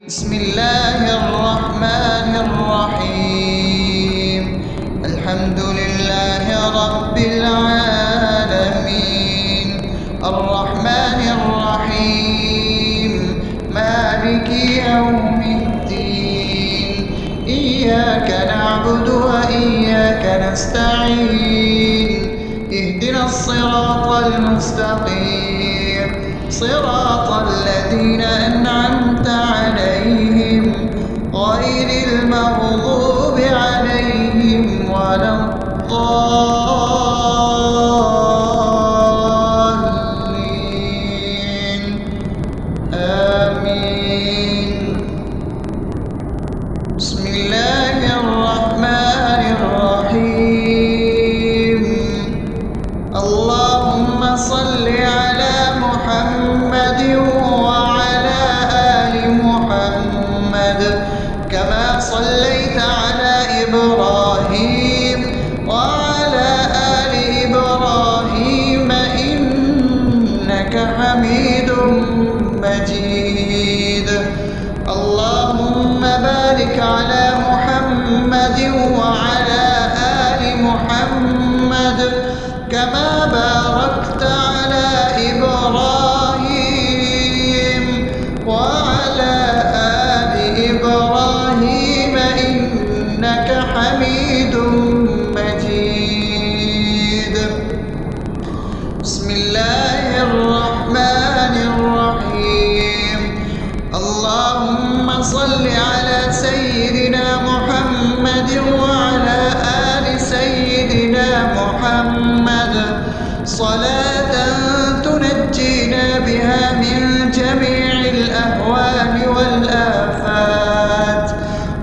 بسم الله الرحمن الرحيم. الحمد لله رب العالمين، الرحمن الرحيم، مالك يوم الدين. إياك نعبد وإياك نستعين، اهدنا الصراط المستقيم، صراط الذين أنعمت عليهم غير المغضوب عليهم ولا الضالين. آمين. بسم الله الرحمن الرحيم. اللهم صل على محمد وعلى آل محمد كما صليت على إبراهيم وعلى آل إبراهيم إنك حميد مجيد. اللهم بارك على محمد وعلى آل محمد كما باركت على إبراهيم وعلى آل إبراهيم إنك حميد مجيد. بسم الله الرحمن الرحيم. اللهم صل على سيدنا محمد وعلى آل سيدنا محمد صلاة تنجينا بها من جميع الأهوال والآفات،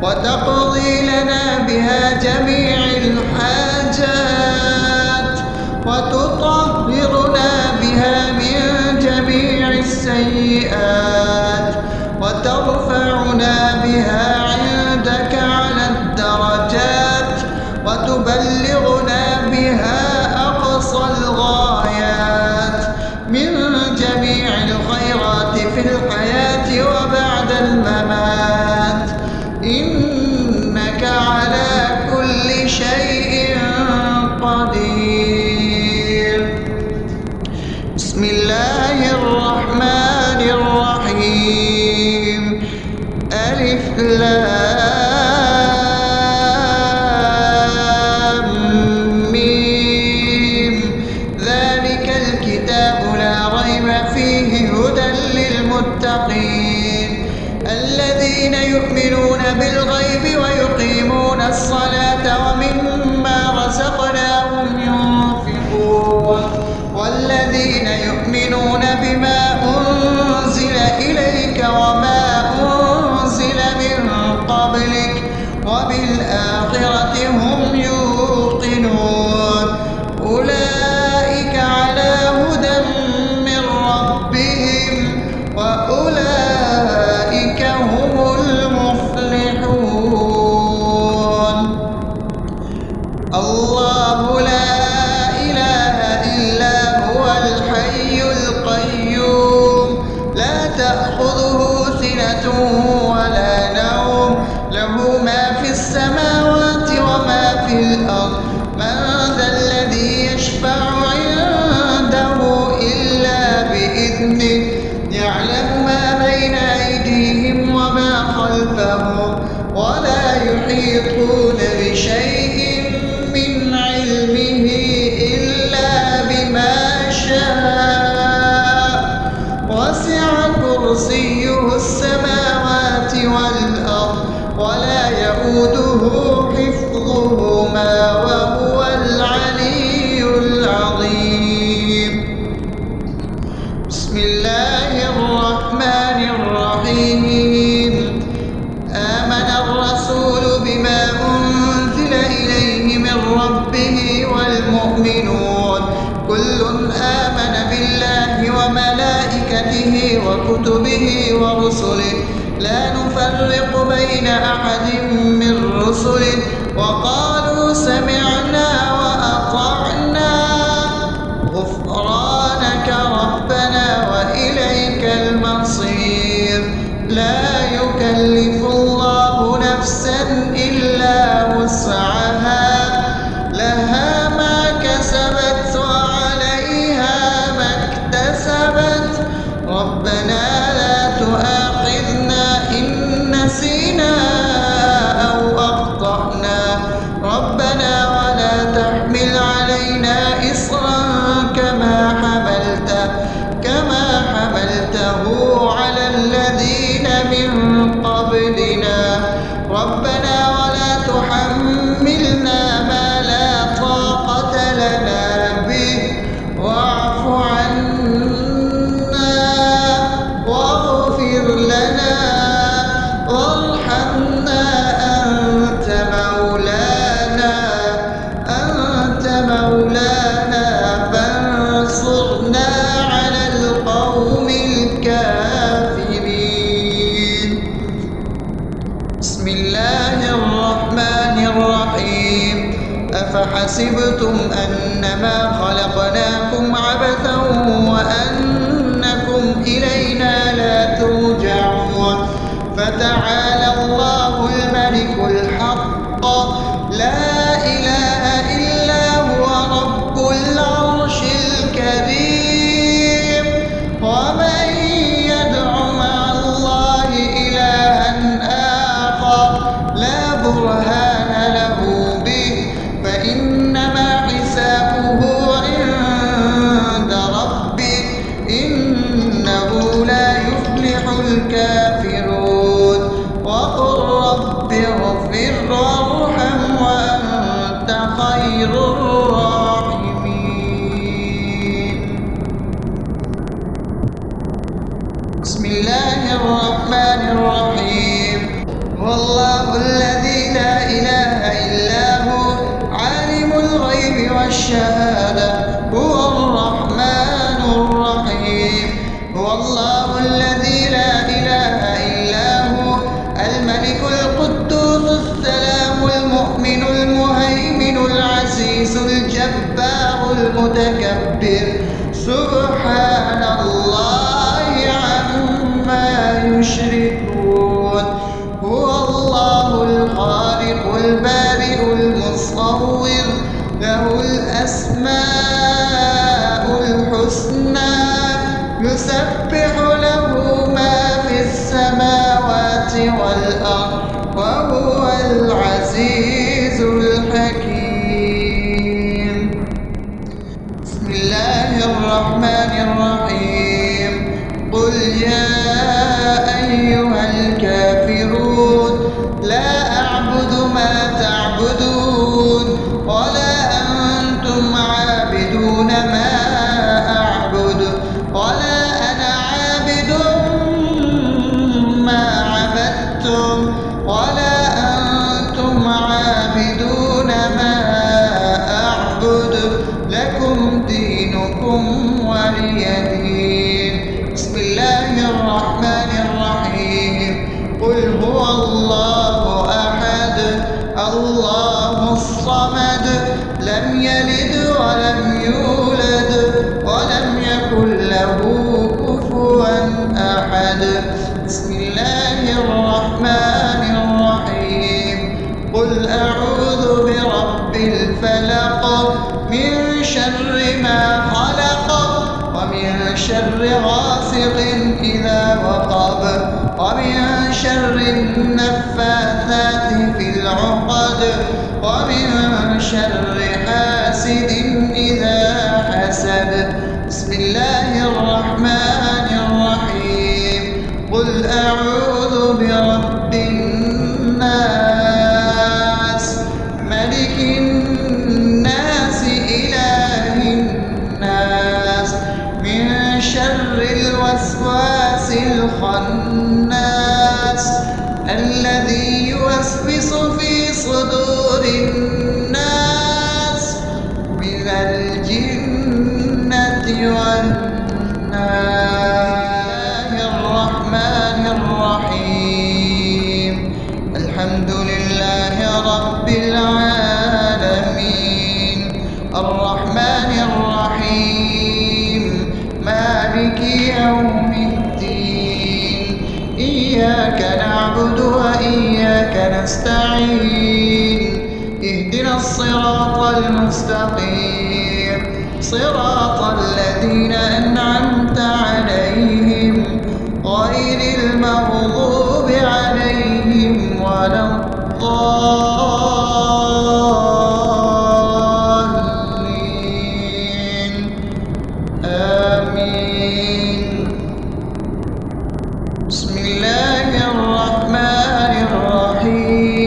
وتقضي لنا بها جميع الحاجات، وتطهرنا بها من جميع السيئات، وترفعنا بها عندك على الدرجات، وتبلغنا بها أقصى الغايات من جميع الخيرات في الحياة وبعد الممات، إنك على كل شيء قدير. بسم الله الرحمن الرحيم. ألف لام ميم. ذلك الكتاب لا ريب فيه هدى للمتقين الذين يؤمنون بالغيب ويقيمون الصلاة ومما رزقناهم ينفقون والذين يؤمنون بما أنزل إليك وما أنزل من قبلك وبالآخرة هم يوقنون أولئك على هدى من ربهم وأولئك هم المفلحون. الله لا إله إلا هو الحي القيوم لا تأخذه سنة ولا نوم له ما في السماوات وما في الأرض. من ذا الذي يشفع عنده إلا بإذنه يعلم ما بين أيديهم وما خلفهم ولا يحيطون بشيء من علمه إلا بما شاء وسع كرسيه السماوات والأرض ولا يئوده حفظهما وهو العلي العظيم. بسم الله الرحمن الرحيم. آمن الرسول بما أنزل إليه من ربه والمؤمنون كل آمن بالله وملائكته وكتبه ورسله لا نفرق بين أحد من رسله وقالوا سمعنا وأطعنا غفرانك ربنا وإليك المصير. لا يكلف يكلف الله نفسا إلا وسعها لها ما كسبت وعليها ما اكتسبت ربنا لا تؤاخذنا إن نسينا أو أخطأنا ربنا ولا تحمل علينا إصرا كما حملته على الذين من قبلنا ربنا ولا تحملنا ما لا طاقة لنا به واعف عنا واغفر لنا وارحمنا أنت مولانا فانصرنا على القوم الكافرين. بسم الله الرحمن الرحيم أفحسبتم أنما خلقناكم عبثا وأنكم إلينا لا ترجعون فتعالى الله الملك الحق لا إله إلا هو رب العرش الكريم ومن يدع مع الله إلها آخر لا برهان له به فإنما حسابه عند ربه إنه لا يفلح الكافرون وقل رب اغفر وارحم وأنت خير الراحمين. بسم الله الرحمن الرحيم والله الذي لا إله إلا هو عالم الغيب والشهادة هو الرحمن الرحيم هو الله الذي لا إله إلا هو الملك القدوس السلام المؤمن المهيمن العزيز الجبار المتكبر سبحان الله عما يشركون هو الله الخالق البارئ المصور له الأسماء الحسنى يسبح له ما في السماوات والأرض وهو العزيز الحكيم. بسم الله الرحمن الرحيم قل يا أيها الكافرون لا أعبد ما تعبدون ولا أنتم عابدون ما أعبد ولا أنا عابد ما عبدتم ولا أنتم عابدون ما أعبد لكم دينكم ولي دين. بسم الله الرحمن الرحيم قل هو الله أحد الله الصمد لم يلد ولم يولد ولم يكن له كفوا أحد. بسم الله الرحمن الرحيم قل أعوذ برب الفلق من شر ما خلق ومن شر غاسق إذا وقب ومن شر النفاثات في العقد ومن شر حاسد إذا حسد. بسم الله الرحمن الرحيم قل أعوذ برب الناس ملك الناس إله الناس من شر الوسواس الخناس الذي يوسوس في صدور الناس من الجنة والناس. الرحمن الرحيم الحمد لله رب العالمين الرحمن الرحيم مالك يوم الدين إياك نعبد نعبد وإياك نستعين اهدنا الصراط المستقيم صراط الذين أنعمت عليهم غير المغضوب عليهم ولا الضالين آمين. بسم الله الرحمن الرحيم.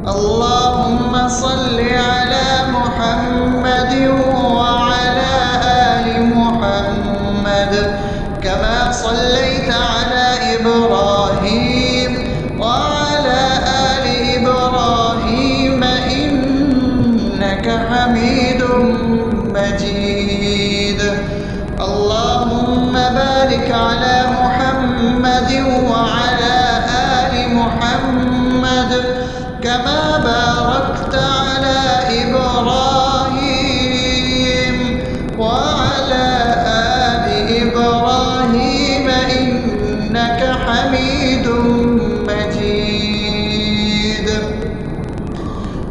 اللهم صل على محمد وعلى آل محمد كما صليت على إبراهيم وعلى آل إبراهيم إنك حميد مجيد. اللهم بارك على محمد وعلى آل محمد كما باركت على إبراهيم وعلى آل إبراهيم إنك حميد مجيد.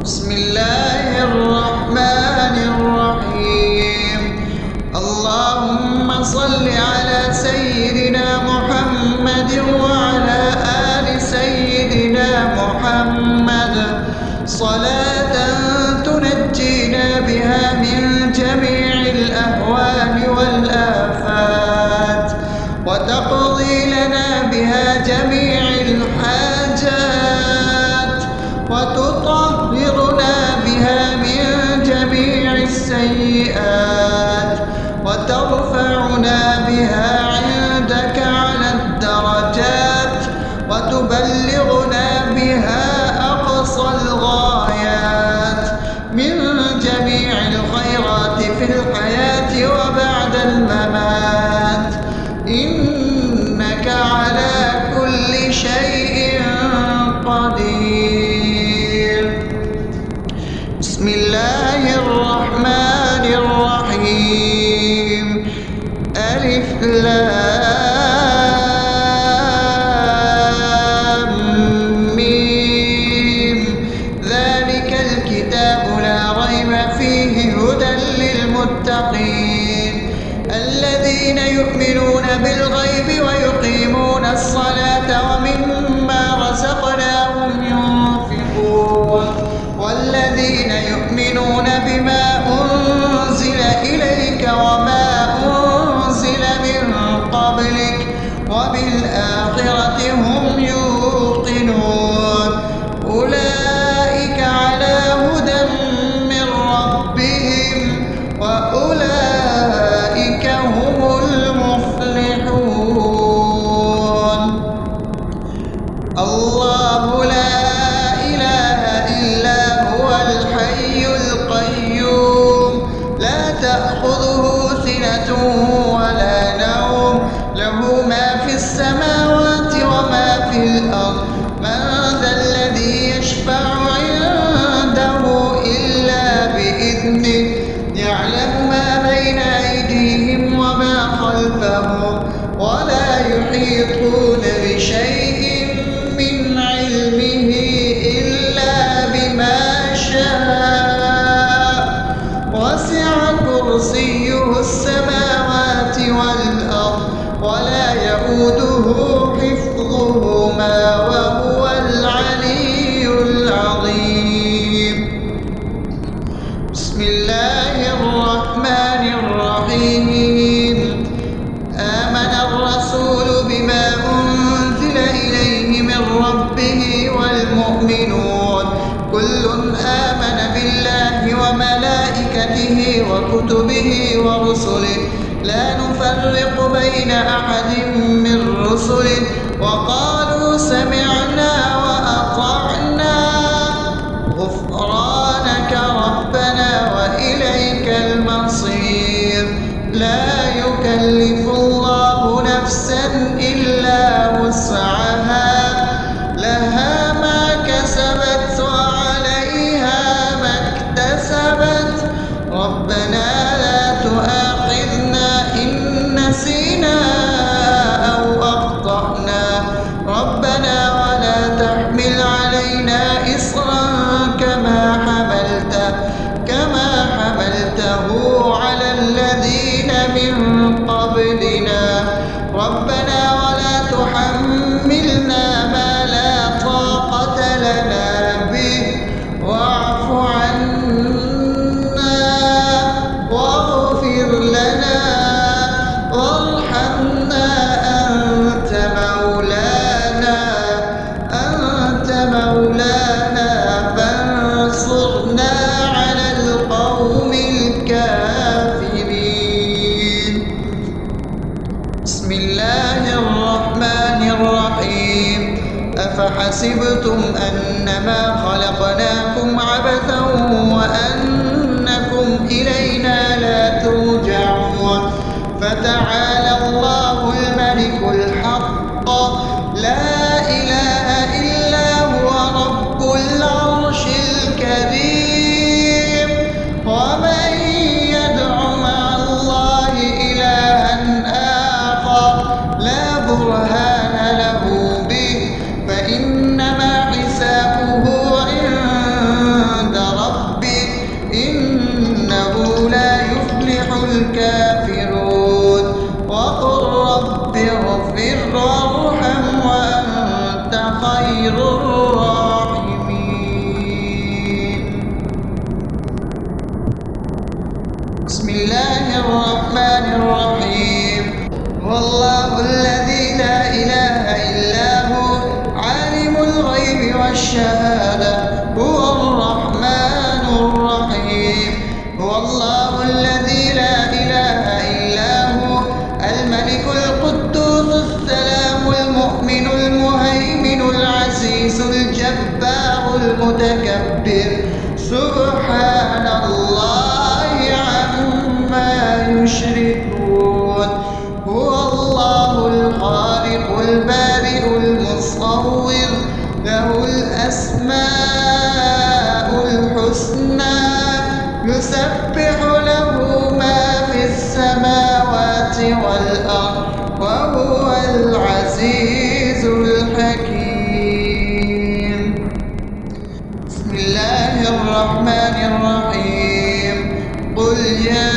بسم الله الرحمن الرحيم. اللهم صل على سيدنا محمد وعلى آل سيدنا محمد صلاة تنجينا بها من جميع الأهوال والآفات وتقضي لنا بها جميع الحاجات وتطهرنا بها من جميع السيئات وترفعنا بها عندك على الدرجات وتبلغنا بها أقصى الغايات من جميع الخيرات في الحياة وبعد الممات إنك على كل شيء قدير. بسم الله الرحمن الرحيم. ألف لام ميم ذلك الكتاب لا ريب فيه هدى للمتقين الذين يؤمنون بالغيب ويقيمون الصلاة ومما رزقناهم ينفقون والذين يؤمنون بما أنزل إليك وما أنزل من قبلك وبالآخرة هم يوقنون أولئك على هدى من ربهم وأولئك هم المفلحون. الله لا إله إلا هو الحي القيوم لا تأخذه سنة ولا نوم له ما في السماوات وما في الأرض من ذا الذي يشفع عنده إلا بإذنه يعلم ما بين أيديهم وما خلفهم ولا يحيطون بشيء من علمه إلا بما شاء وسع كرسيه السماوات والأرض ولا يئوده حفظهما وهو العلي العظيم. بسم الله الرحمن الرحيم. آمن الرسول بما أنزل إليه من ربه والمؤمنون كل آمن بالله وملائكته وكتبه ورسله لا نفرق بين أحد من رسله وقالوا سمعنا وأطعنا غفرانك ربنا وإليك المصير. لا يكلف الله نفسا إلا وسعها لها ما كسبت وعليها ما اكتسبت ربنا لا تؤاخذنا إن نسينا أو أخطأنا ربنا ولا تحمل علينا إصرا كما حملته على الذين من قبلنا ربنا ولا تحملنا ما لا طاقة لنا به واعف عنا واغفر لنا وارحمنا أنت مولانا فانصرنا على القوم الكافرين. بسم الله الرحمن الرحيم. أفحسبتم أنما خلقناكم عبثا وأنكم إلينا لا ترجعون فتعالى الله الملك الحق لا إله إلا هو رب العرش الكريم. ومن يدع مع الله إلها آخر لا برهان له به فإنما حسابه عند ربه إنه لا يفلح الكافرون. وقل رب اغفر وارحم وأنت خير الراحمين. بسم الله الرحمن الرحيم. والله الذي لا إله إلا هو عالم الغيب والشهادة هو الرحمن الرحيم. هو الله الذي لا إله إلا هو الملك القدوس السلام المؤمن المهيمن العزيز الجبار المتكبر سبحان الله عما يشركون. هو الله الخالق البارئ المصور له الأسماء الحسنى يسبح له ما في السماوات والأرض وهو العزيز الحكيم. بسم الله الرحمن الرحيم. قل يا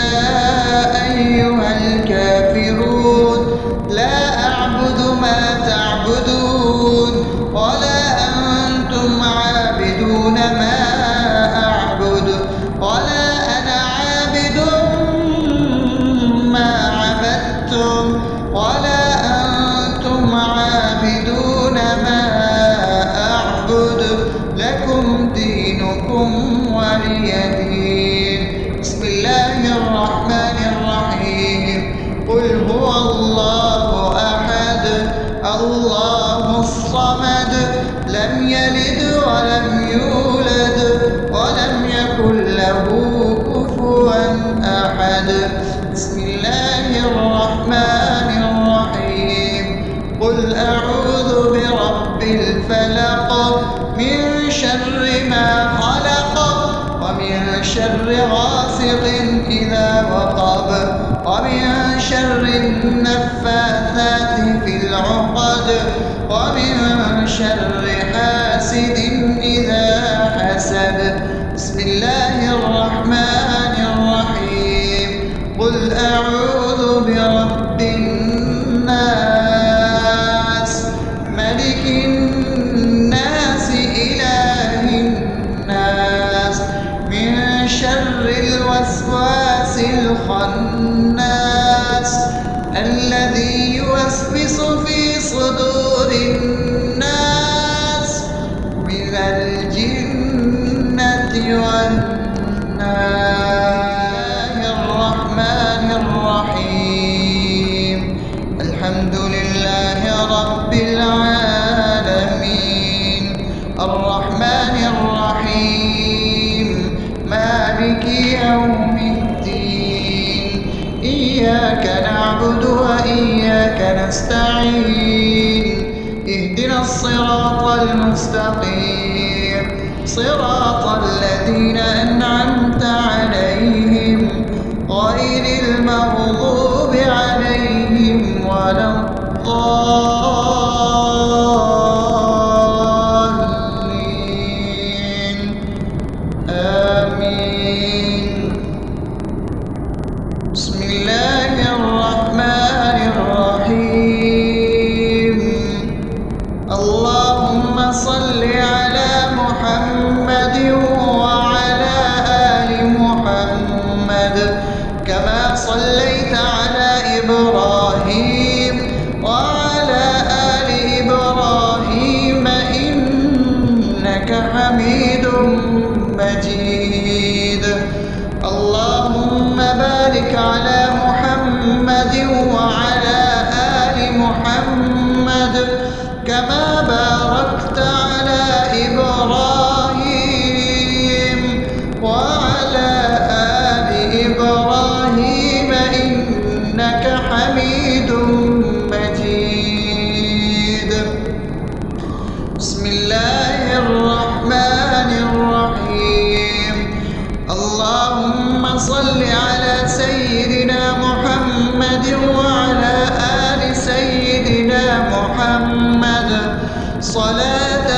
أيها الكافرون لا أعبد ما تعبدون ولا أنتم عابدون ما أعبد ولا أنا عابد ما عبدتم ولا أنتم عابدون ما أعبد لكم دينكم ولي دين. بسم الله الرحمن الرحيم. قل هو الله أحد الله الصمد لم يلد ولم يولد ولم يكن له كفوا أحد. بسم الله الرحمن الرحيم. قل أعوذ برب الفلق من شر ما خلق ومن شر غاسق إذا وقب ومن شر النفاثات في العقد ومن شر حاسد إذا حسد. بسم الله الرحمن الرحيم. قل أعوذ برب الناس ملك الناس إله الناس من شر الوسواس الخناس الذي يوسوس في صدور الناس من الجنة والناس. الرحمن الرحيم. الحمد لله رب العالمين الرحمن الرحيم مالك يوم الدين. إياك نعبد وإياك نستعين. اهدنا الصراط المستقيم صراط الذين أنعمت عليهم غير المغضوب عليهم ولا الضالين. على محمد وعلى آل محمد كما باركت على إبراهيم وعلى آل إبراهيم إنك حميد مجيد. بسم الله الرحمن الرحيم. اللهم صل على سيدنا محمد وعلى آل سيدنا محمد صلاة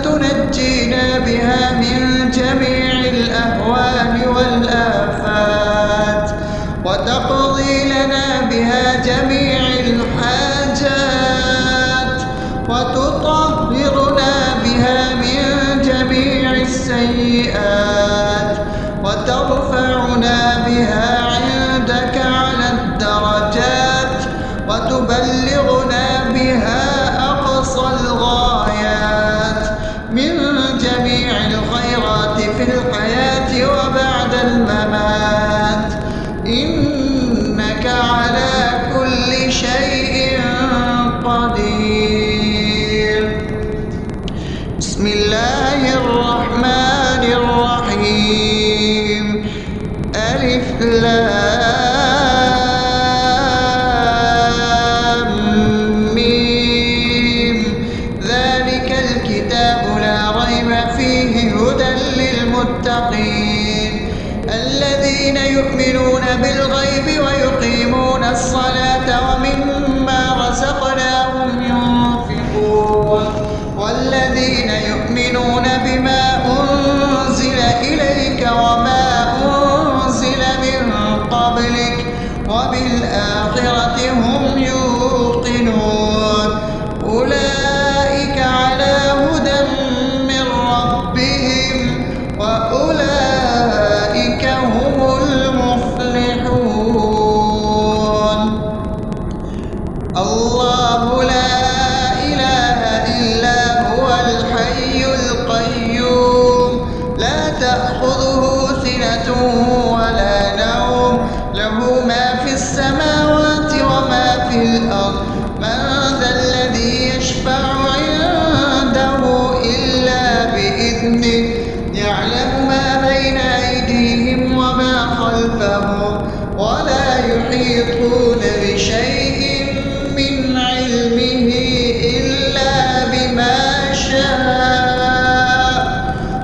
تنجينا بها من جميع الأهوال والآفات وتقضي لنا بها جميع الحاجات وتطهرنا بها من جميع السيئات وترفعنا بها عندك على الدرجات وتبلغنا بها أقصى الغايات من جميع الخيرات في الحياة وبعد الممات إنك على كل شيء قدير. بسم الله الرحمن الرحيم. ألف لام ميم. ذلك الكتاب لا ريب فيه هدى للمتقين الذين يؤمنون بالغيب ويقيمون الصلاة ومما رزقناهم ينفقون والذين يؤمنون بما أنزل إليك وما أنزل من قبلك وبالآخرة هم يوقنون أولئك على هدى من ربهم وأولئك هم المفلحون. الله لا إله إلا هو الحي القيوم لا تأخذه سنة ولا نوم له ما في السماوات وما في الأرض من ذا الذي يشفع عنده إلا بإذنه يعلم ما بين أيديهم وما خلفهم ولا يحيطون بشيء من علمه إلا بما شاء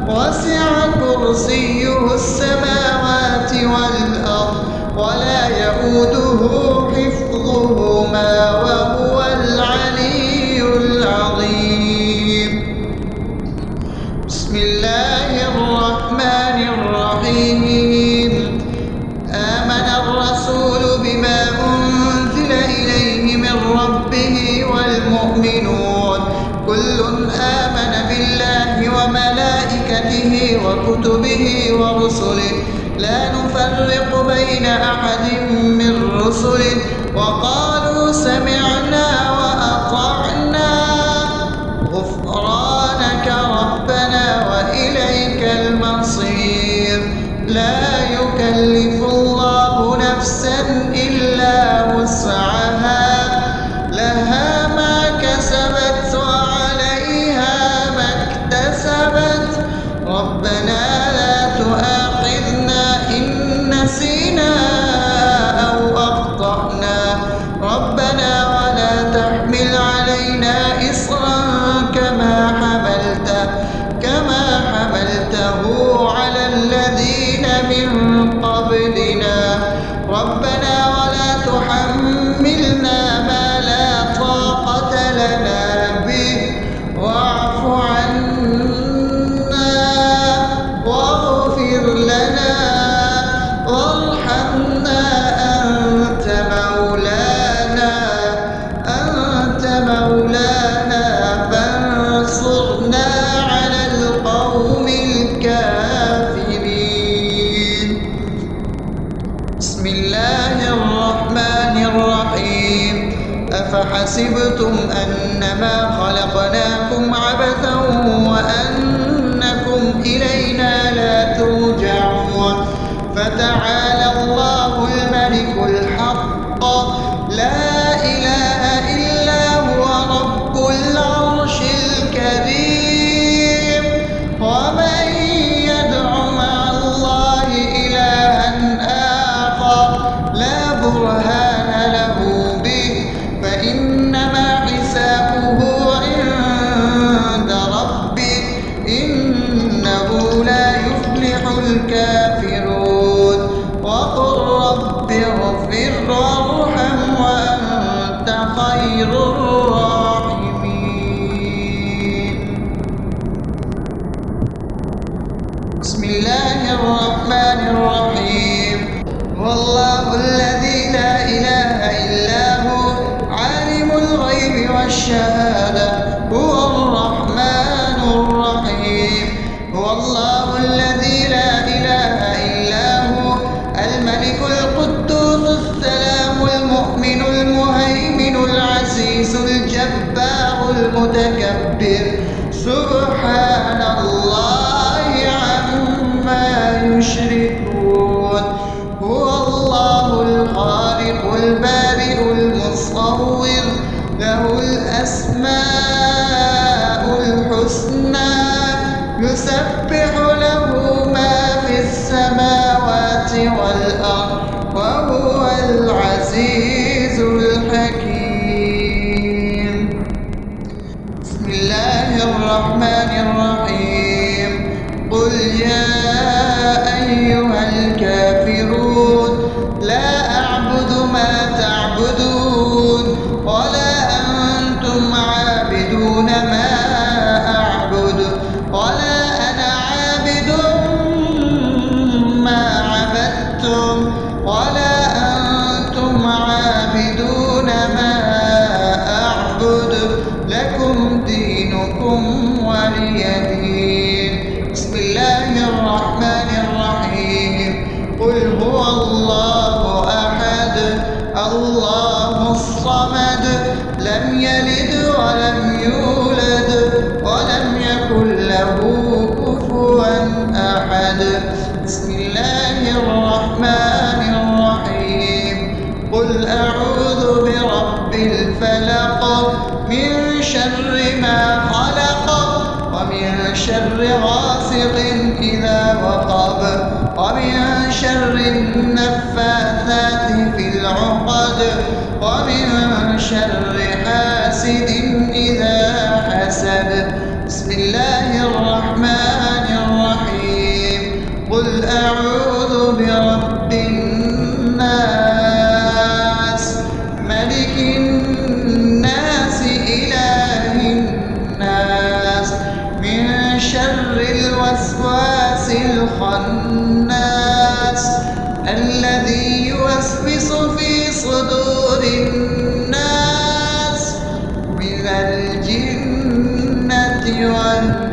وسع كرسيه السماوات والأرض ولا يئوده حفظهما وهو العلي العظيم. بسم الله الرحمن الرحيم. آمن الرسول بما أنزل إليه من ربه والمؤمنون كل آمن بالله وملائكته وكتبه ورسله لا نفرق بين أحد من رسله وقالوا سمعنا وأطعنا غفرانك ربنا وإليك المصير. لا يكلف الله نفسا إلا وسعها لها ما كسبت وعليها ما اكتسبت ربنا لا تؤاخذنا إن نسينا أو أخطأنا ربنا ولا تحمل علينا إصرا كما حملته على الذين من قبلنا ربنا ولا تحملنا ما لا طاقة لنا به واعف عنا واغفر لنا وارحمنا أنت مولانا فانصرنا على القوم الكافرين. بسم الله الرحمن الرحيم. أفحسبتم أنما خلقناكم عبثا وأنكم إلينا لا ترجعون فتعالى الله الملك فكبر سبحان الله عما يشركون هو الله الخالق البارئ المصور له الأسماء الحسنى يسبح له ما في السماوات والأرض وهو العزيز الحكيم بسم الله الرحمن الرحيم قل يا أيها الكافرون لا أعبد ما تعبدون ولا أنتم عابدون ما أعبد ولا أنا عابد ما عبدتم ولا أنتم عابدون ما أعبد لكم دينكم ولي دين بسم الله الرحمن الرحيم قل هو الله أحد الله الصمد لم يلد ولم يولد ولم يكن له كفوا أحد بسم الله الرحمن الرحيم قل أعوذ برب الفلق من شر ما خلق ومن شر غاسق إذا وقب ومن شر النفاثات في العقد ومن شر حاسد إذا حسد بسم الله الرحمن الرحيم قل أعوذ برب الناس ملك الناس إله الناس من شر الوسواس الخناس الذي يوسوس في صدور الناس من الجنة والناس